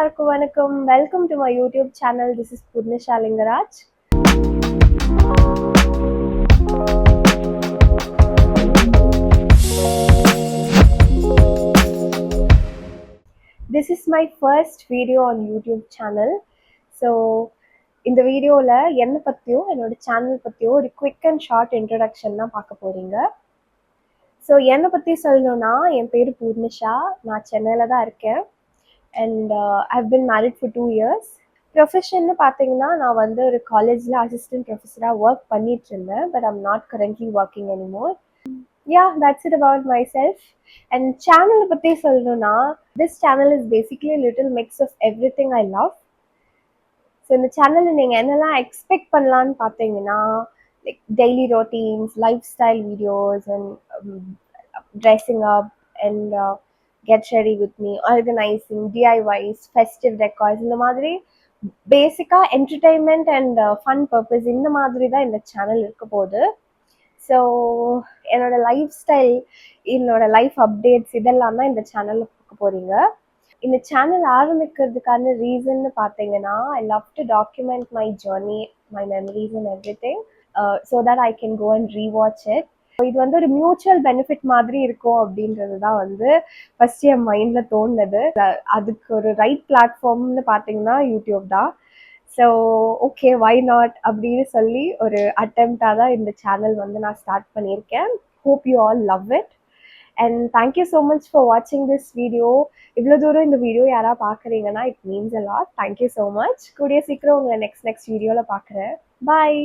எல்லாருக்கும் வணக்கம். Welcome to my YouTube channel. This is Poornisha Lingaraj. This is my first video on YouTube channel. So இந்த வீடியோவில் என்னை பற்றியும் என்னோட சேனல் பற்றியும் ஒரு குவிக் அண்ட் ஷார்ட் இன்ட்ரடக்ஷன் தான் பார்க்க போகிறீங்க. ஸோ என்னை பற்றி சொல்லணுன்னா, என் பேர் பூர்ணிஷா. நான் சென்னையில் தான் இருக்கேன். And I've been married for 2 years. ப்ரொஃபஷன்னு பார்த்தீங்கன்னா, நான் வந்து ஒரு காலேஜில் அசிஸ்டன்ட் ப்ரொஃபஸராக ஒர்க் பண்ணிட்டு இருந்தேன். But I'm not currently working anymore. That's it about myself. And சேனலை பற்றி சொல்லணுன்னா, this channel is basically a little mix of everything I love. So இந்த சேனலில் நீங்கள் என்னெல்லாம் எக்ஸ்பெக்ட் பண்ணலான்னு பார்த்தீங்கன்னா, like daily routines, life style videos and dressing up and get ready with me, organising, DIYs, festive records, இந்த மாதிரி பேசிக்காக entertainment and fun purpose இந்த மாதிரி தான் இந்த சேனல் இருக்க போகுது. ஸோ என்னோட லைஃப் ஸ்டைல், என்னோட லைஃப் அப்டேட்ஸ் இதெல்லாம் தான் இந்த சேனலில் பார்க்க போகிறீங்க. இந்த சேனல் ஆரம்பிக்கிறதுக்கான ரீசன்னு பார்த்தீங்கன்னா, I love to document my journey, my memories and everything, so that I can go and rewatch it. இது வந்து ஒரு மியூச்சுவல் பெனிஃபிட் மாதிரி இருக்கும் அப்படின்றது தான் வந்து ஃபர்ஸ்ட் என் மைண்டில் தோணுது. அதுக்கு ஒரு ரைட் பிளாட்ஃபார்ம்னு பார்த்தீங்கன்னா யூடியூப் தான். ஸோ ஓகே, வை நாட் அப்படின்னு சொல்லி ஒரு அட்டெம்ப்டாக தான் இந்த சேனல் வந்து நான் ஸ்டார்ட் பண்ணியிருக்கேன். Hope you all love it and thank you so much for வாட்சிங் திஸ் வீடியோ. இவ்வளோ தூரம் இந்த வீடியோ யாராவது பார்க்குறீங்கன்னா it means a lot. Thank you so much. கூடிய சீக்கிரம் உங்களை நெக்ஸ்ட் வீடியோவில் பார்க்குறேன். பாய்.